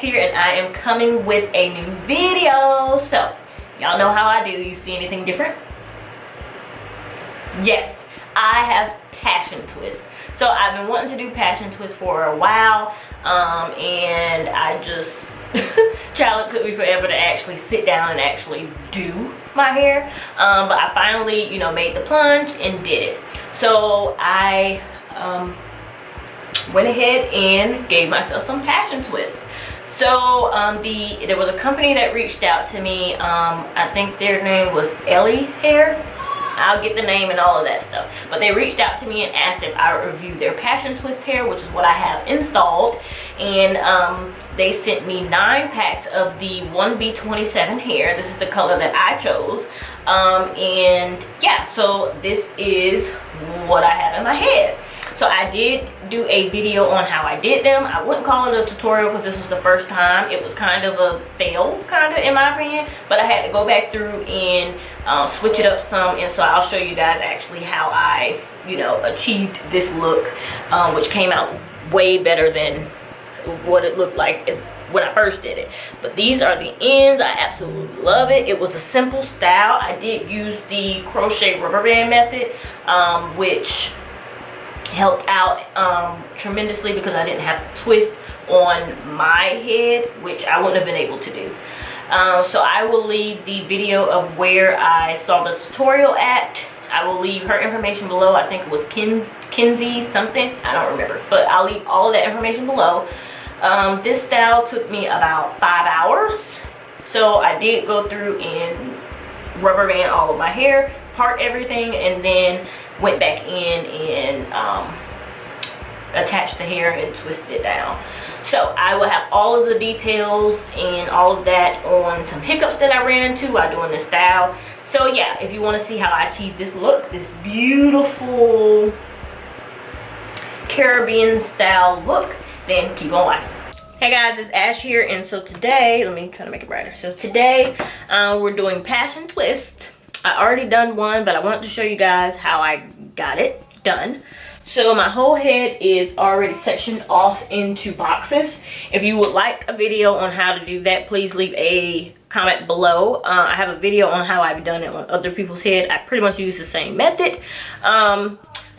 here, and I am coming with a new video. So, y'all know how I do. You see anything different? Yes, I have passion twists. So I've been wanting to do passion twists for a while, and I just child, it took me forever to actually sit down and actually do my hair, but I finally, you know, made the plunge and did it. So I went ahead and gave myself some passion twists. So there was a company that reached out to me. I think their name was Ellie Hair. I'll get the name and all of that stuff. But they reached out to me and asked if I would review their passion twist hair, which is what I have installed. And they sent me 9 packs of the 1B27 hair. This is the color that I chose. And yeah, so this is what I have in my head. So I did do a video on how I did them. I wouldn't call it a tutorial because this was the first time. It was kind of a fail, kind of, in my opinion. But I had to go back through and switch it up some. And so I'll show you guys actually how I, you know, achieved this look, which came out way better than what it looked like when I first did it. But these are the ends. I absolutely love it. It was a simple style. I did use the crochet rubber band method, which helped out tremendously because I didn't have to twist on my head, which I wouldn't have been able to do. So I will leave the video of where I saw the tutorial at. I will leave her information below. I think it was Kinsey something, I don't remember, but I'll leave all of that information below. This style took me about 5 hours, so I did go through and rubber band all of my hair, part everything, and then went back in and attached the hair and twist it down. So I will have all of the details and all of that on some hiccups that I ran into while doing this style. So yeah, if you want to see how I achieved this look, this beautiful Caribbean style look, then keep on watching. Hey guys, it's Ash here, and so today, let me try to make it brighter. So today we're doing passion twist. I already done one, but I wanted to show you guys how I got it done. So my whole head is already sectioned off into boxes. If you would like a video on how to do that, please leave a comment below. I have a video on how I've done it on other people's head. I pretty much use the same method.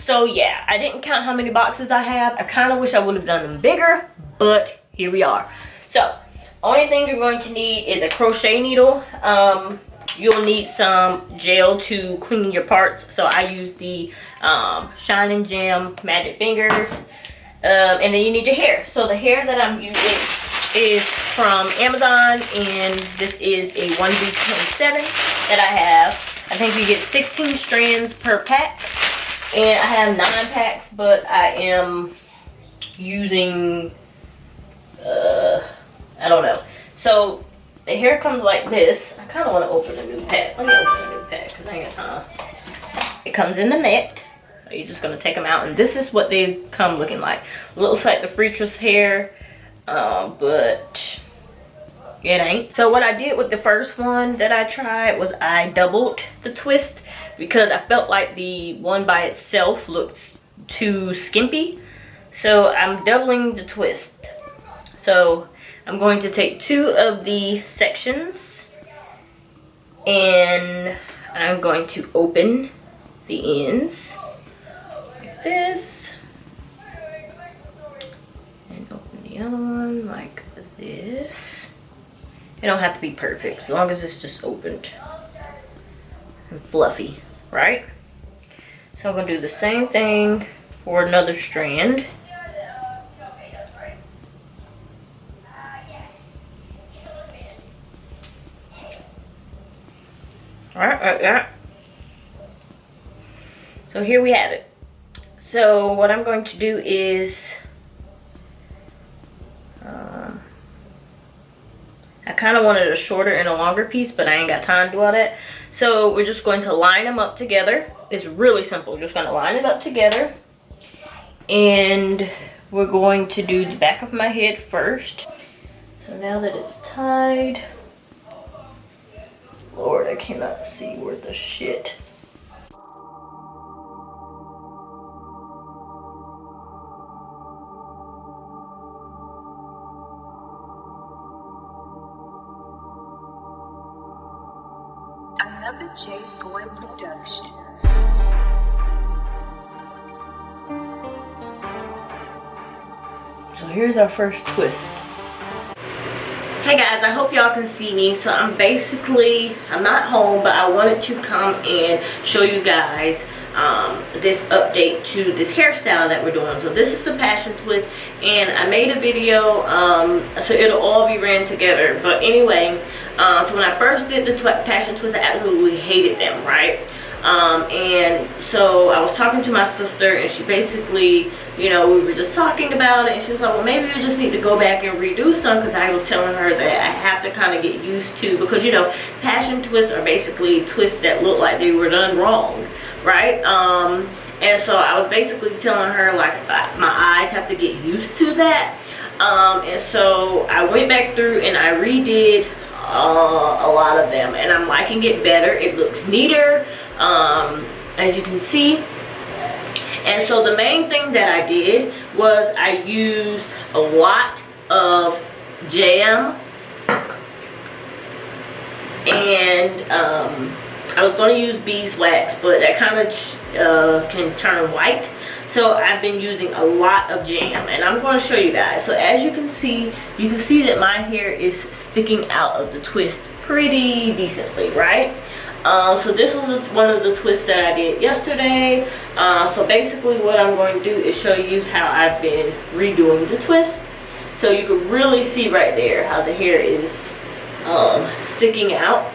So yeah, I didn't count how many boxes I have. I kind of wish I would have done them bigger, but here we are. So only thing you're going to need is a crochet needle. You'll need some gel to clean your parts. So I use the Shine and Gem Magic Fingers. And then you need your hair. So the hair that I'm using is from Amazon, and this is a 1B27 that I have. I think you get 16 strands per pack. And I have 9 packs, but I am using, I don't know. So the hair comes like this. I kind of want to open a new pack. Let me open a new pack because I ain't got time. It comes in the net. So you're just going to take them out. And this is what they come looking like. Looks like the Freetress hair, but it ain't. So what I did with the first one that I tried was I doubled the twist because I felt like the one by itself looks too skimpy. So I'm doubling the twist. So I'm going to take 2 of the sections and I'm going to open the ends like this and open the other one like this. It don't have to be perfect as long as it's just opened and fluffy, right? So I'm going to do the same thing for another strand. Alright, like that. So here we have it. So what I'm going to do is, I kind of wanted a shorter and a longer piece, but I ain't got time to do all that. So we're just going to line them up together. It's really simple. We're just going to line it up together. And we're going to do the back of my head first. So now that it's tied, Lord, I cannot see where the shit. another J Boy production. So here's our first twist. Hey guys, I hope y'all can see me. So I'm not home, but I wanted to come and show you guys this update to this hairstyle that we're doing. So this is the passion twist, and I made a video so it'll all be ran together. But anyway, so when I first did the passion twist, I absolutely hated them, right? And so I was talking to my sister, and she basically, you know, we were just talking about it, and she was like, well, maybe you just need to go back and redo some, because I was telling her that I have to kind of get used to, because, you know, passion twists are basically twists that look like they were done wrong, right? And so I was basically telling her, like, my eyes have to get used to that. And so I went back through and I redid a lot of them, and I'm liking it better. It looks neater, as you can see. And so the main thing that I did was I used a lot of jam, and I was going to use beeswax, but that kind of can turn white. So I've been using a lot of jam, and I'm going to show you guys. So as you can see that my hair is sticking out of the twist pretty decently, right? So this was one of the twists that I did yesterday. So basically what I'm going to do is show you how I've been redoing the twist. So you can really see right there how the hair is sticking out.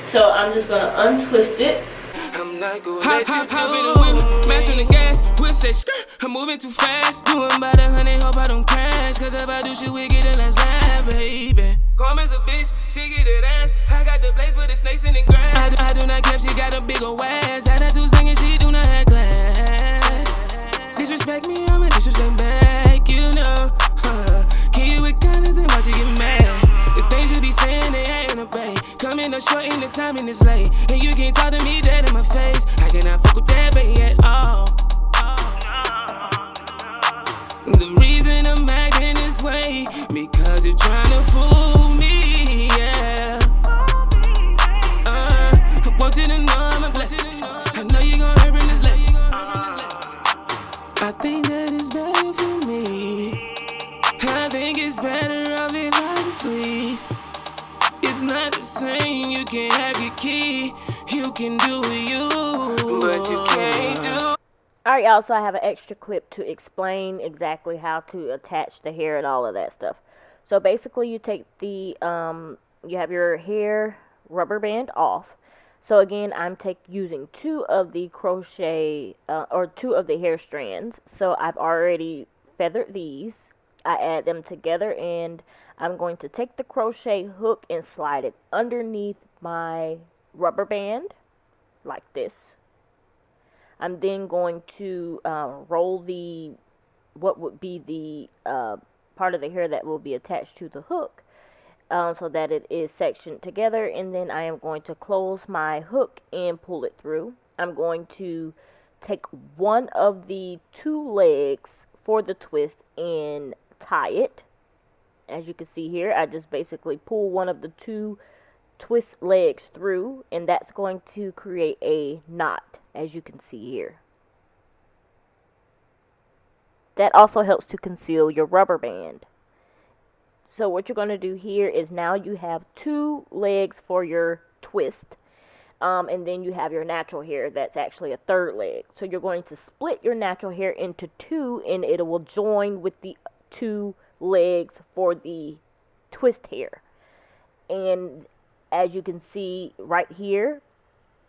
So I'm just going to untwist it. Hop in the whip, mash on the gas, twist say skirt, I'm moving too fast. Doing about 100, hope I don't crash, cause if I do shit wicked, then let's laugh, baby. Calm as a bitch, she get it ass. I got the place with the snakes in the grass. I do not care, she got a big ol' ass. Had that two singing, she do not have class. Disrespect me, I'ma disrespect back, you know. Kill you with kindness and watch you get mad. The things you be saying, they ain't in a bay. Coming up short in the timing is late. And you can't talk to me dead in my face. I cannot fuck with that baby at all. The reason I'm acting this way, because you're trying to fool me, yeah. I want you to know I'm a blessing. I know you gon' hurt from this lesson. I think that it's better for me. I think it's better off if I just leave. It's not the same, you can have your key. You can do you, but you can't do. Alright y'all, so I have an extra clip to explain exactly how to attach the hair and all of that stuff. So basically you take the, you have your hair rubber band off. So again, I'm using 2 of the crochet, or 2 of the hair strands. So I've already feathered these. I add them together, and I'm going to take the crochet hook and slide it underneath my rubber band, like this. I'm then going to roll what would be the part of the hair that will be attached to the hook, so that it is sectioned together, and then I am going to close my hook and pull it through. I'm going to take one of the 2 legs for the twist and tie it. As you can see here, I just basically pull one of the 2 twist legs through, and that's going to create a knot, as you can see here. That also helps to conceal your rubber band. So what you're going to do here is now you have 2 legs for your twist, and then you have your natural hair that's actually a 3rd leg. So you're going to split your natural hair into 2, and it will join with the 2 legs for the twist hair. And as you can see right here,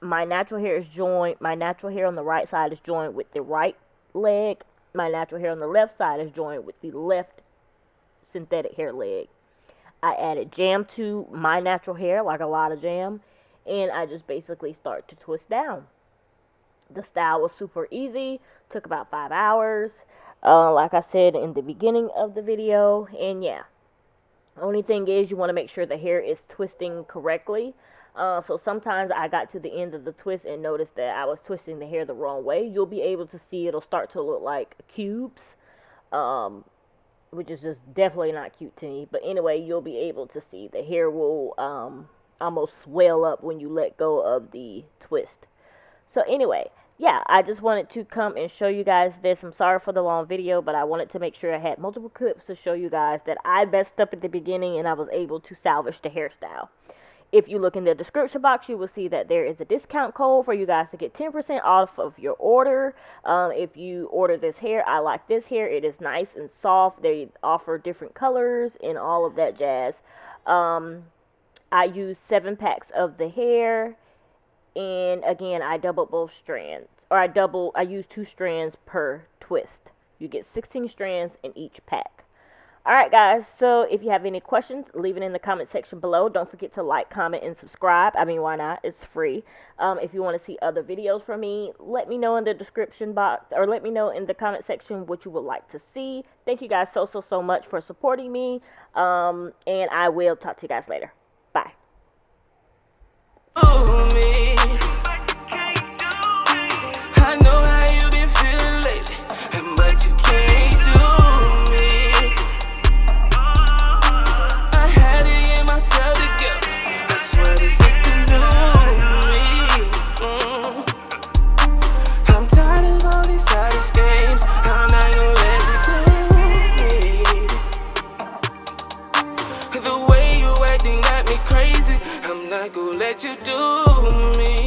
my natural hair on the right side is joined with the right leg. My natural hair on the left side is joined with the left synthetic hair leg. I added jam to my natural hair, like a lot of jam, and I just basically start to twist down. The style was super easy, took about 5 hours. Like I said in the beginning of the video, and yeah, only thing is you want to make sure the hair is twisting correctly. So sometimes I got to the end of the twist and noticed that I was twisting the hair the wrong way. You'll be able to see it'll start to look like cubes, which is just definitely not cute to me. But anyway, you'll be able to see the hair will almost swell up when you let go of the twist. So anyway, yeah, I just wanted to come and show you guys this. I'm sorry for the long video, but I wanted to make sure I had multiple clips to show you guys that I messed up at the beginning and I was able to salvage the hairstyle. If you look in the description box, you will see that there is a discount code for you guys to get 10% off of your order. If you order this hair, I like this hair. It is nice and soft. They offer different colors and all of that jazz. I use 7 packs of the hair. And again, I double both strands. Or I use 2 strands per twist. You get 16 strands in each pack. Alright guys, so if you have any questions, leave it in the comment section below. Don't forget to like, comment, and subscribe. I mean, why not? It's free. If you want to see other videos from me, let me know in the description box, or let me know in the comment section what you would like to see. Thank you guys so much for supporting me. And I will talk to you guys later. Bye. I know how you been feeling lately, but you can't do me. I had to get myself together. I swear this is the new me. I'm tired of all these childish games. I'm not gonna let you do me. The way you acting got me crazy. I'm not gonna let you do me.